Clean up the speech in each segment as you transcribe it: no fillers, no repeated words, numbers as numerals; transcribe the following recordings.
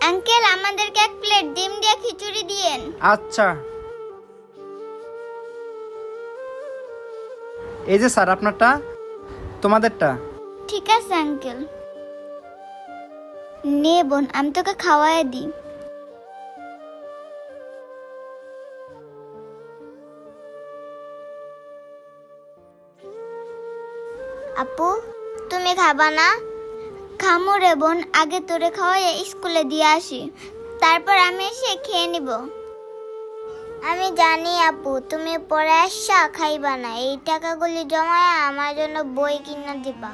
Uncle, আমাদেরকে এক plate ডিম দিয়ে খিচুড়ি দিয়েন। আচ্ছা, এই যে স্যার আপনারটা, তোমাদেরটা। ঠিক আছে আঙ্কেল। নে বোন, আমি তোকে খাওয়াই দিই। আপু, তুমি খাবা না? খামো রে বোন, আগে তোরে খাওয়াই স্কুলে দিয়ে আসি, তারপর আমি এসে খেয়ে নিব। আমি জানি আপু, তুমি পরে আসা খাইবা না, এই টাকাগুলি জমায় আমার জন্য বই কিনা দিবা।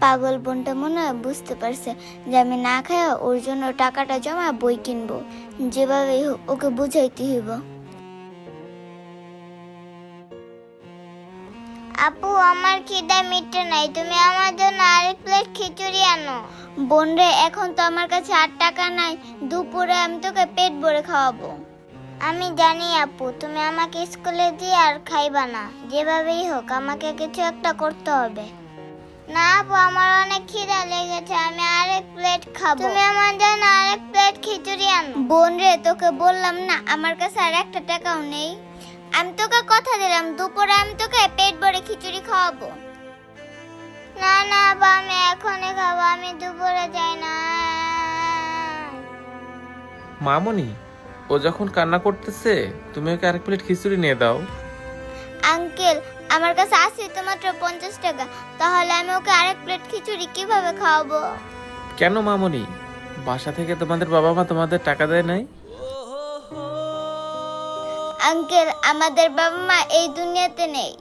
পাগল বোনটা মনে হয় বুঝতে পারছে যে আমি না খাইয়া ওর জন্য টাকাটা জমা বই কিনবো। যেভাবে হোক ওকে বুঝাইতে হইব। আপু, আমার খিদা মিটে নাই, তুমি আমার জন্য আরেক প্লেট খিচুড়ি আনো। বোন রে, এখন তো আমার কাছে 8 টাকা নাই, দুপুরে আমি তোকে পেট ভরে খাওয়াবো। আমি জানি আপু, তুমি আমাকে স্কুলে দিয়ে আর খাইবা না, যেভাবেই হোক আমাকে কিছু একটা করতে হবে। না আপু, আমার অনেক খিদা লেগেছে, আমি আরেক প্লেট খাবো। তুমি আমার জন্য আরেক প্লেট খিচুড়ি আনো। বোন রে, তোকে বললাম না আমার কাছে আর 1 টাকাও নেই। আমি তোকে কথা দিলাম দুপুরে আমি তোকে পেট ভরে খিচুড়ি খাওয়াবো। না না আপু, আমি এখনই খাবো, আমি দুপুরে যাই না। মামনি, ও যখন কান্না করতেছে তুমি ওকে আরেক প্লেট খিচুড়ি নিয়ে দাও। আঙ্কেল, আমার কাছে আছে তো মাত্র 50 টাকা, তাহলে আমি ওকে আরেক প্লেট খিচুড়ি কিভাবে খাওয়াবো? কেন মামনি, বাসা থেকে তোমাদের বাবা মা তোমাদের টাকা দেয় নাই? আঙ্কেল, আমাদের বাবা মা এই দুনিয়াতে নেই,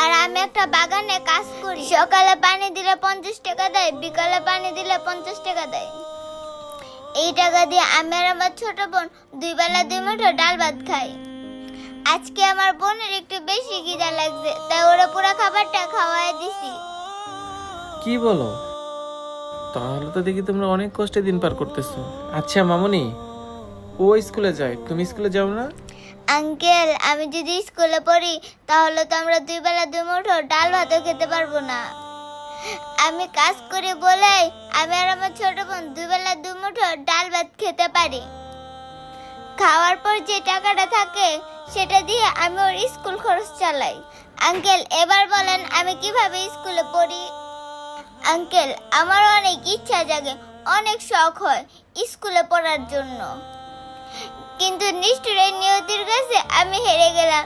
আর আমি একটা বাগানে কাজ করি। সকালে পানি দিলে 50 টাকা দেয়, বিকালে পানি দিলে 50 টাকা দেয়। এই টাকা দিয়ে আমি আর আমার ছোট বোন 2 বেলা 2 মুঠো ডাল ভাত খাই। আজকে আমার বোনের একটু বেশি খিদা লাগছে, তাই ওরা পুরো খাবারটা খাওয়াই দিছি। কি বলো? তাহলে তো দেখি তোমরা অনেক কষ্টে দিন পার করতেছো। আচ্ছা মামনি, ও স্কুলে যায়, তুমি স্কুলে যাও না? আঙ্কেল, আমি যদি স্কুলে পড়ি তাহলে তো আমরা 2 বেলা 2 মুঠো ডাল ভাতও খেতে পারবো না। আমি কাজ করি বলে আমি আর আমার ছোট বোন 2 বেলা 2 মুঠো ডাল ভাত খেতে পারি। খাওয়ার পর যে টাকাটা থাকে সেটা দিয়ে আমি ওর স্কুল খরচ চালাই। আঙ্কেল, এবার বলেন আমি কিভাবে স্কুলে পড়ি? আঙ্কেল, আমার অনেক ইচ্ছা জাগে, অনেক শখ হয় স্কুলে পড়ার জন্য, কিন্তু নিষ্ঠুর এই নিয়তির কাছে আমি হেরে গেলাম।